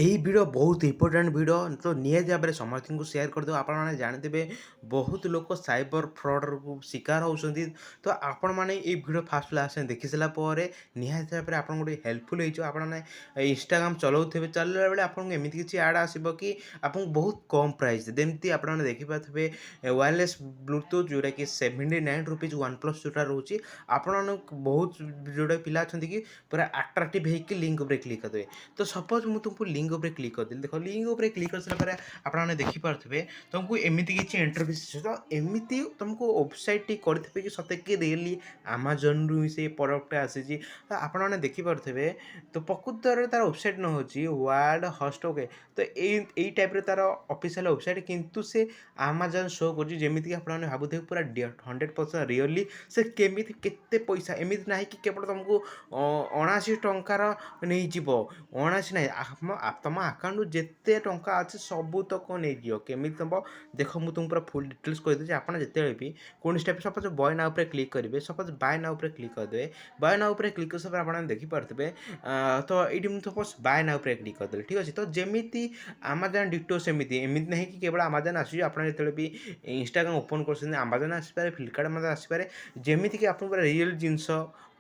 ଏହି ଭିଡ଼ିଓ ବହୁତ important video ତ ନିହାତି ଭାବରେ ସମସ୍ତଙ୍କୁ ସେୟାର କରିଦେବ। ଆପଣମାନେ ଜାଣିଥିବେ ବହୁତ ଲୋକ ସାଇବର ଫ୍ରଡ଼୍କୁ ଶିକାର ହେଉଛନ୍ତି। ତ ଆପଣମାନେ ଏଇ ଭିଡ଼ିଓ ଫାଷ୍ଟ ଲାଷ୍ଟ ଯାଏଁ ଦେଖିସାରିଲା ପରେ ନିହାତି ଭାବରେ ଆପଣଙ୍କୁ ଟିକେ ହେଲ୍ପଫୁଲ୍ ହେଇଯିବ। ଆପଣମାନେ ଇନଷ୍ଟାଗ୍ରାମ ଚଲାଉଥିବେ, ଚଲାଇଲା ବେଳେ ଆପଣଙ୍କୁ ଏମିତି କିଛି ଆଡ଼୍ ଆସିବ କି ଆପଣଙ୍କୁ ବହୁତ କମ୍ ପ୍ରାଇସ୍, ଯେମିତି ଆପଣମାନେ ଦେଖିପାରୁଥିବେ ୱାୟରଲେସ୍ ବ୍ଲୁଟୁଥ୍ ଯେଉଁଟାକି 79 ରୁପିଜ୍ OnePlus ଯେଉଁଟା ରହୁଛି। ଆପଣମାନଙ୍କୁ ବହୁତ ଯୋଉଟା ପିଲା ଅଛନ୍ତି କି ପୁରା ଆଟ୍ରାକ୍ଟିଭ୍ ହେଇକି ଲିଙ୍କ୍ ଉପରେ କ୍ଲିକ୍ କରିଦେବେ। ତ ସପୋଜ୍ ମୁଁ ତୁମକୁ ଲିଙ୍କ୍ ଉପରେ କ୍ଲିକ୍ କରିଦେଲି, ଦେଖ ଲିଙ୍କ୍ ଉପରେ କ୍ଲିକ୍ କରିସାରିଲା ପରେ ଆପଣମାନେ ଦେଖିପାରୁଥିବେ ତୁମକୁ ଏମିତି କିଛି ଇଣ୍ଟରଫେସ୍ ତ ଏମିତି ତୁମକୁ ୱେବସାଇଟ୍ଟି କରିଥିବେ କି ସତେ କି ରିଏଲି ଆମାଜନ୍ରୁ ହିଁ ସେ ପ୍ରଡ଼କ୍ଟଟା ଆସିଛି। ତ ଆପଣମାନେ ଦେଖିପାରୁଥିବେ ତ ପ୍ରକୃତରେ ତା'ର ୱେବସାଇଟ୍ ନ ହେଉଛି ୱାର୍ଲଡ଼ ହଷ୍ଟ। ଓକେ, ତ ଏଇ ଟାଇପ୍ର ତା'ର ଅଫିସିଆଲ୍ ୱେବସାଇଟ୍, କିନ୍ତୁ ସେ ଆମାଜନ୍ ଶୋ କରୁଛି ଯେମିତିକି ଆପଣମାନେ ଭାବୁଥିବେ ପୁରା 100% ରିଅଲି ସେ କେମିତି କେତେ ପଇସା, ଏମିତି ନାହିଁ କି କେବଳ ତୁମକୁ 79 ଟଙ୍କାର ନେଇଯିବ। 79 ନାହିଁ, ତମ ଆକାଉଣ୍ଟରୁ ଯେତେ ଟଙ୍କା ଅଛି ସବୁତକ ନେଇଯିବ। କେମିତି ଦେବ ଦେଖ, ମୁଁ ତୁମକୁ ପୁରା ଫୁଲ୍ ଡିଟେଲ୍ସ କହିଦେଉଛି। ଆପଣ ଯେତେବେଳେ ବି କୌଣସି ଟାଇପ୍ ସପୋଜ୍ ବାୟ ନାଉ ଉପରେ କ୍ଲିକ୍ କରିବେ, ସପୋଜ୍ ବାୟ ନାଉ ଉପରେ କ୍ଲିକ୍ କରିଦେବେ, ବାୟ ନାଉ ଉପରେ କ୍ଲିକ୍ କରିସାରିଲା ପରେ ଆପଣ ଦେଖିପାରୁଥିବେ ତ ଏଇଠି ମୁଁ ସପୋଜ୍ ବାୟ ନାଉ ଉପରେ କ୍ଲିକ୍ କରିଦେଲି, ଠିକ୍ ଅଛି। ତ ଯେମିତି ଆମାଜନ୍ ଡିଟୋ ସେମିତି, ଏମିତି ନାହିଁ କି କେବଳ ଆମାଜନ୍ ଆସିଯିବ। ଆପଣ ଯେତେବେଳେ ବି ଇନଷ୍ଟାଗ୍ରାମ ଓପନ୍ କରୁଛନ୍ତି ଆମାଜନ୍ ଆସିପାରେ, ଫ୍ଲିପକାର୍ଟ ମଧ୍ୟ ଆସିପାରେ। ଯେମିତିକି ଆପଣ ପୁରା ରିଏଲ୍ ଜିନିଷ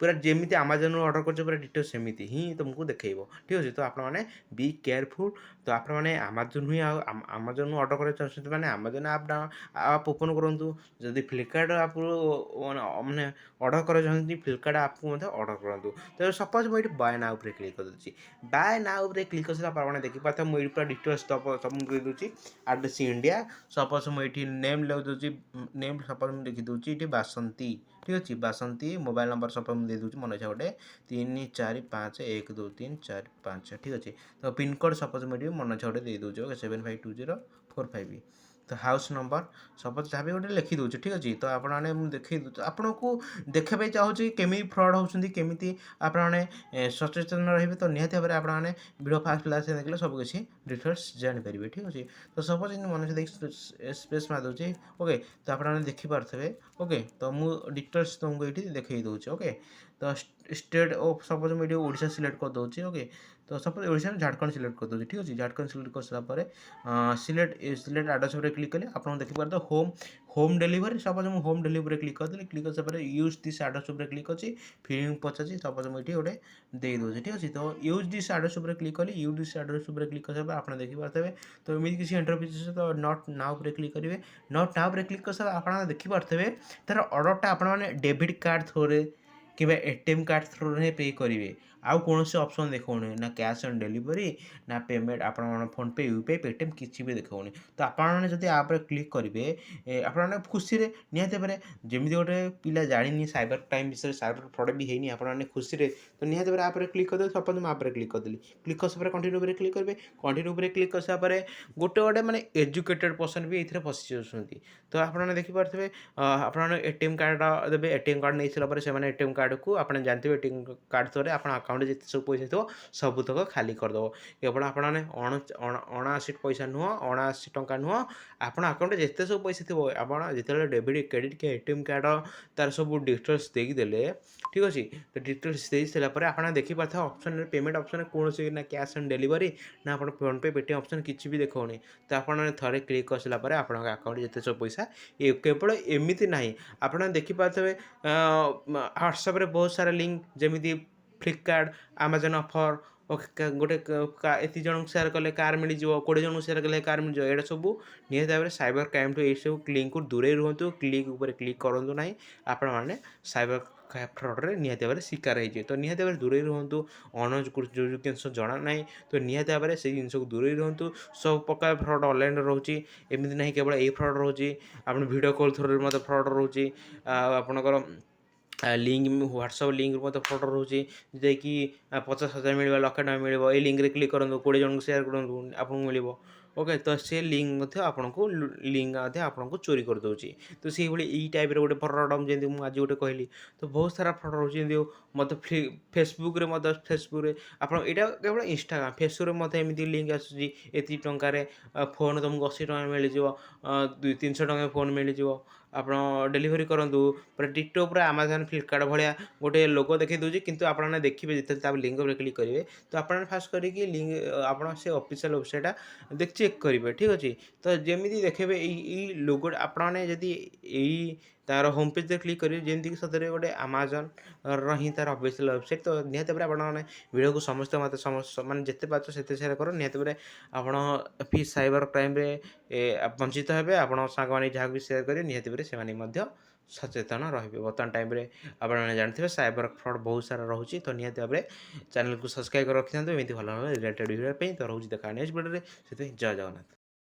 ପୁରା ଯେମିତି ଆମାଜନ୍ରୁ ଅର୍ଡ଼ର କରୁଛ ପୁରା ଡିଟୋ ସେମିତି ହିଁ ତୁମକୁ ଦେଖେଇବ, ଠିକ୍ ଅଛି। ତ ଆପଣମାନେ ବି କେୟାରଫୁଲ୍। ତ ଆପଣମାନେ ଆମାଜନ୍ ହିଁ ଆମାଜନ୍ରୁ ଅର୍ଡ଼ର କରିବାକୁ ଚାହୁଁଛନ୍ତି ମାନେ ଆମାଜନ୍ ଆପ୍ ଓପନ୍ କରନ୍ତୁ। ଯଦି ଫ୍ଲିପକାର୍ଟ ଆପ୍ରୁ ମାନେ ଅର୍ଡ଼ର କରିବାକୁ ଚାହୁଁଛନ୍ତି ଫ୍ଲିପକାର୍ଟ ଆପ୍କୁ ମଧ୍ୟ ଅର୍ଡ଼ର କରନ୍ତୁ। ତ ସପୋଜ୍ ମୁଁ ଏଇଠି ବାୟ ନାଉ ଉପରେ କ୍ଲିକ୍ କରିଦେଉଛି। ବାୟ ନାଉ ଉପରେ କ୍ଲିକ୍ କରିସାରିଲା ପରେ ଆପଣ ଦେଖିପାରୁଥିବେ ମୁଁ ଏଇଠି ପୁରା ଡିଟେଲ୍ସ ସବୁ ଦେଇଦେଉଛି। ଆଡ୍ରେସ୍ ଇଣ୍ଡିଆ, ସପୋଜ୍ ମୁଁ ଏଇଠି ନେମ୍ ଲେଖିଦେଉଛି, ନେମ୍ ସପୋଜ୍ ମୁଁ ଲେଖିଦେଉଛି ଏଇଠି ବାସନ୍ତୀ, ଠିକ୍ ଅଛି। ବାସନ୍ତୀ ମୋବାଇଲ୍ ନମ୍ବର ସପୋଜ୍ ମୁଁ ଦେଇଦେଉଛି ମନେ ଇଚ୍ଛା ଗୋଟେ 3451123455, ଠିକ୍ ଅଛି। ତ ପିନ୍କୋଡ଼୍ ସପୋଜ୍ ମୁଁ ଏଠି ମନେ ଇଚ୍ଛା ଗୋଟେ ଦେଇଦେଉଛି, ଓକେ 752045। ତ ହାଉସ୍ ନମ୍ବର ସପୋଜ୍ ଯାହା ବି ଗୋଟେ ଲେଖିଦେଉଛି, ଠିକ୍ ଅଛି। ତ ଆପଣମାନେ ମୁଁ ଦେଖେଇ ଦେଉଛି, ଆପଣଙ୍କୁ ଦେଖିବା ପାଇଁ ଚାହୁଁଛି କେମିତି ଫ୍ରଡ଼୍ ହେଉଛନ୍ତି, କେମିତି ଆପଣମାନେ ସଚେତନ ରହିବେ। ତ ନିହାତି ଭାବରେ ଆପଣମାନେ ଭିଡ଼ିଓ ଫାଷ୍ଟ ଲାଷ୍ଟ ଦେଖିଲେ ସବୁକିଛି ଡିଟେଲ୍ସ ଜାଣିପାରିବେ, ଠିକ୍ ଅଛି। ତ ସପୋଜ୍ ଏମିତି ମନେ ଦେଇକି ସ୍ପେସ୍ ମାରିଦେଉଛି, ଓକେ। ତ ଆପଣମାନେ ଦେଖିପାରୁଥିବେ, ଓକେ। ତ ମୁଁ ଡିଟେଲ୍ସ ତୁମକୁ ଏଇଠି ଦେଖେଇ ଦେଉଛି, ଓକେ। ତ ଷ୍ଟେଟ୍ ଓ ସପୋଜ୍ ମୁଁ ଏଇଠି ଓଡ଼ିଶା ସିଲେକ୍ଟ କରିଦେଉଛି, ଓକେ। ତ ସପୋଜ୍ ଓଡ଼ିଶା ଝାଡ଼ଖଣ୍ଡ ସିଲେକ୍ଟ କରିଦେଉଛି, ଠିକ୍ ଅଛି। ଝାଡ଼ଖଣ୍ଡ ସିଲେକ୍ଟ କରିସାରିଲା ପରେ ସିଲେକ୍ଟ ଆଡ୍ରେସ୍ ଉପରେ କ୍ଲିକ୍ କଲେ ଆପଣ ଦେଖିପାରୁଥିବେ ହୋମ୍ ଡେଲିଭରି। ସପୋଜ୍ ମୁଁ ହୋମ୍ ଡେଲିଭରି କ୍ଲିକ୍ କରିଦେଲି, କ୍ଲିକ୍ କରିସାରିଲା ପରେ ୟୁଜ୍ ଦିସ୍ ଆଡ୍ରେସ୍ ଉପରେ କ୍ଲିକ୍ କରିଛି, ଫିଲିଂ ପଚାରୁଛି, ସପୋଜ୍ ମୁଁ ଏଇଠି ଗୋଟେ ଦେଇଦେଉଛି, ଠିକ୍ ଅଛି। ତ ୟୁଜ୍ ଦିସ୍ ଆଡ୍ରେସ୍ ଉପରେ କ୍ଲିକ୍ କଲି, ୟୁଜ୍ ଦିସ୍ ଆଡ୍ରେସ୍ ଉପରେ କ୍ଲିକ୍ କରିସାରିଲା ପରେ ଆପଣ ଦେଖିପାରୁଥିବେ ତ ଏମିତି କିଛି ଇଣ୍ଟରଫେସ୍। ତ ନଟ୍ ନାଉ ଉପରେ କ୍ଲିକ୍ କରିବେ, ନଟ୍ ନାଉ ଉପରେ କ୍ଲିକ୍ କରିସାରିଲା ଆପଣ ଦେଖିପାରୁଥିବେ ତା'ର ଅର୍ଡ଼ରଟା ଆପଣମାନେ ଡେବିଟ୍ କାର୍ଡ଼ ଥ୍ରୋରେ କିମ୍ବା ATM କାର୍ଡ଼ ଥ୍ରୋରେ ପେ କରିବେ। ଆଉ କୌଣସି ଅପସନ୍ ଦେଖାଉନି, ନା କ୍ୟାସ୍ ଅନ୍ ଡେଲିଭରି, ନା ପେମେଣ୍ଟ ଆପଣଙ୍କର ଫୋନ୍ପେ, ୟୁପିଆଇ, ପେଟିଏମ୍ କିଛି ବି ଦେଖାଉନି। ତ ଆପଣମାନେ ଯଦି ଆ ଉପରେ କ୍ଲିକ୍ କରିବେ ଆପଣମାନେ ଖୁସିରେ ନିହାତି ଭାବରେ, ଯେମିତି ଗୋଟେ ପିଲା ଜାଣିନି ସାଇବର କ୍ରାଇମ୍ ବିଷୟରେ, ସାଇବର ଫ୍ରଡ଼୍ ବି ହେଇନି, ଆପଣମାନେ ଖୁସିରେ ତ ନିହାତି ଭାବରେ ଆ ଉପରେ କ୍ଲିକ୍ କରିଦେବେ। ସପୋଜ୍ ମୁଁ ଆ ଉପରେ କ୍ଲିକ୍ କରିଦେଲି, କ୍ଲିକ୍ କରିସାରିଲା ପରେ କଣ୍ଟିନ୍ୟୁ ଉପରେ କ୍ଲିକ୍ କରିବେ। କଣ୍ଟିନ୍ୟୁ ଉପରେ କ୍ଲିକ୍ କରିସାରିଲା ପରେ ଗୋଟେ ମାନେ ଏଜୁକେଟେଡ଼୍ ପର୍ସନ୍ ବି ଏଥିରେ ଫସି ଯାଉଛନ୍ତି। ତ ଆପଣମାନେ ଦେଖିପାରୁଥିବେ ଆପଣମାନେ ATM କାର୍ଡ଼ ଦେବେ, ATM କାର୍ଡ଼ ନେଇସାରିଲା ପରେ ସେମାନେ ATM କାର୍ଡ଼କୁ ଆପଣ ଜାଣିଥିବେ ATM କାର୍ଡ଼ ଥ୍ରୋରେ ଆପଣ ଆକାଉଣ୍ଟରେ ଯେତେ ସବୁ ପଇସା ଥିବ ସବୁତକ ଖାଲି କରିଦେବ। କେବଳ ଆପଣମାନେ 79 ପଇସା ନୁହଁ, 79 ଟଙ୍କା ନୁହଁ, ଆପଣ ଆକାଉଣ୍ଟରେ ଯେତେ ସବୁ ପଇସା ଥିବ ଆପଣ ଯେତେବେଳେ ଡେବିଟ୍ କ୍ରେଡ଼ିଟ୍ କି ATM କାର୍ଡ଼ ତା'ର ସବୁ ଡିଟେଲ୍ସ ଦେଇଦେଲେ, ଠିକ୍ ଅଛି। ତ ଡିଟେଲ୍ସ ଦେଇସାରିଲା ପରେ ଆପଣ ଦେଖିପାରୁଥିବେ ଅପସନ୍ରେ ପେମେଣ୍ଟ ଅପସନ୍ରେ କୌଣସି ନା କ୍ୟାସ୍ ଅନ୍ ଡେଲିଭରି, ନା ଆପଣ ଫୋନ୍ପେ, ପେଟିଏମ୍ ଅପସନ୍ କିଛି ବି ଦେଖାଉନି। ତ ଆପଣମାନେ ଥରେ କ୍ଲିକ୍ କରିସାରିଲା ପରେ ଆପଣଙ୍କ ଆକାଉଣ୍ଟରେ ଯେତେ ସବୁ ପଇସା, କେବଳ ଏମିତି ନାହିଁ, ଆପଣ ଦେଖିପାରୁଥିବେ ହ୍ୱାଟ୍ସଆପ୍ରେ ବହୁତ ସାରା ଲିଙ୍କ୍, ଯେମିତି ଫ୍ଲିପକାର୍ଟ, ଆମାଜନ୍ ଅଫର୍, ଗୋଟେ ଏତିକି ଜଣଙ୍କୁ ସେୟାର କଲେ କାର୍ ମିଳିଯିବ, 20 ଜଣଙ୍କୁ ସେୟାର କଲେ କାର୍ ମିଳିଯିବ। ଏଇଟା ସବୁ ନିହାତି ଭାବରେ ସାଇବର କ୍ରାଇମ୍ଠୁ ଏଇସବୁ ଲିଙ୍କ୍ରୁ ଦୂରେଇ ରୁହନ୍ତୁ। କ୍ଲିକ୍ ଉପରେ କ୍ଲିକ୍ କରନ୍ତୁ ନାହିଁ, ଆପଣମାନେ ସାଇବର ଫ୍ରଡ଼୍ରେ ନିହାତି ଭାବରେ ଶିକାର ହେଇଯିବେ। ତ ନିହାତି ଭାବରେ ଦୂରେଇ ରୁହନ୍ତୁ। ଯେଉଁ ଜିନିଷ ଜଣା ନାହିଁ ତ ନିହାତି ଭାବରେ ସେଇ ଜିନିଷକୁ ଦୂରେଇ ରୁହନ୍ତୁ। ସବୁ ପ୍ରକାର ଫ୍ରଡ଼୍ ଅନଲାଇନ୍ରେ ରହୁଛି, ଏମିତି ନାହିଁ କେବଳ ଏଇ ଫ୍ରଡ଼୍ ରହୁଛି। ଆପଣ ଭିଡ଼ିଓ କଲ୍ ଥ୍ରୋରେ ମଧ୍ୟ ଫ୍ରଡ଼୍ ରହୁଛି। ଆଉ ଆପଣଙ୍କର ଲିଙ୍କ୍ ହ୍ୱାଟ୍ସଆପ୍ ଲିଙ୍କ୍ରୁ ମଧ୍ୟ ଫ୍ରଡ଼୍ ରହୁଛି, ଯାଇକି 50,000 ମିଳିବ, 1,00,000 ଟଙ୍କା ମିଳିବ। ଏଇ ଲିଙ୍କ୍ରେ କ୍ଲିକ୍ କରନ୍ତୁ, 20 ଜଣଙ୍କୁ ସେୟାର କରନ୍ତୁ, ଆପଣଙ୍କୁ ମିଳିବ, ଓକେ। ତ ସେ ଲିଙ୍କ୍ ମଧ୍ୟ ଆପଣଙ୍କୁ ଚୋରି କରିଦେଉଛି। ତ ସେଇଭଳି ଏଇ ଟାଇପ୍ର ଗୋଟେ ଫ୍ରଡ଼୍, ଯେମିତି ମୁଁ ଆଜି ଗୋଟେ କହିଲି, ତ ବହୁତ ସାରା ଫ୍ରଡ଼୍ ରହୁଛି। ଯେମିତି ମଧ୍ୟ ଫେସବୁକ୍ରେ ଆପଣ ଏଇଟା କେବଳ ଇନଷ୍ଟାଗ୍ରାମ, ଫେସବୁକ୍ରେ ମଧ୍ୟ ଏମିତି ଲିଙ୍କ୍ ଆସୁଛି, ଏତିକି ଟଙ୍କାରେ ଫୋନ୍ ତୁମକୁ 80 ଟଙ୍କା ମିଳିଯିବ, 300 ଟଙ୍କା ଫୋନ୍ ମିଳିଯିବ, ଆପଣ ଡେଲିଭରି କରନ୍ତୁ। ପୁରା ଡିଟୋ ପୁରା ଆମାଜନ୍ ଫ୍ଲିପକାର୍ଟ ଭଳିଆ ଗୋଟେ ଲୋଗୋ ଦେଖେଇ ଦେଉଛି, କିନ୍ତୁ ଆପଣମାନେ ଦେଖିବେ ଯେତେବେଳେ ତା ଲିଙ୍କ ଉପରେ କ୍ଲିକ୍ କରିବେ ତ ଆପଣମାନେ ଫାଷ୍ଟ କରିକି ଆପଣ ସେ ଅଫିସିଆଲ୍ ୱେବସାଇଟ୍ଟା ଚେକ୍ କରିବେ, ଠିକ୍ ଅଛି। ତ ଯେମିତି ଦେଖେଇବେ ଏଇ ଲୋଗୋଟା ଆପଣମାନେ ଯଦି ଏଇ ତାର ହୋମ୍ ପେଜ୍ରେ କ୍ଲିକ୍ କରିବେ ଯେମିତିକି ସତରେ ଗୋଟେ ଆମାଜନ୍ର ହିଁ ତାର ଅଫିସିଆଲ୍ ୱେବସାଇଟ୍, ତ ନିହାତି ଭାବରେ ଆପଣମାନେ ଭିଡ଼ିଓକୁ ସମସ୍ତେ ମୋତେ ମାନେ ଯେତେ ପାରୁଛ ସେତେ ସେୟାର କର। ନିହାତି ଭାବରେ ଆପଣ ସାଇବର କ୍ରାଇମ୍ରେ ବଞ୍ଚିତ ହେବେ। ଆପଣ ସାଙ୍ଗମାନେ ଯାହାକୁ ବି ସେୟାର କରିବେ ନିହାତି ଭାବରେ ସେମାନେ ମଧ୍ୟ ସଚେତନ ରହିବେ। ବର୍ତ୍ତମାନ ଟାଇମ୍ରେ ଆପଣମାନେ ଜାଣିଥିବେ ସାଇବର ଫ୍ରଡ଼୍ ବହୁତ ସାରା ରହୁଛି, ତ ନିହାତି ଭାବରେ ଚ୍ୟାନେଲକୁ ସବସ୍କ୍ରାଇବ୍ କରି ରଖିଥାନ୍ତୁ ଏମିତି ଭଲ ଭଲ ରିଲେଟେଡ଼ ଭିଡ଼ିଓ ପାଇଁ। ତ ରହୁଛି ଦେଖା ନେକ୍ସଟ ଭିଡ଼ିଓରେ, ସେଥିପାଇଁ ଜୟ ଜଗନ୍ନାଥ।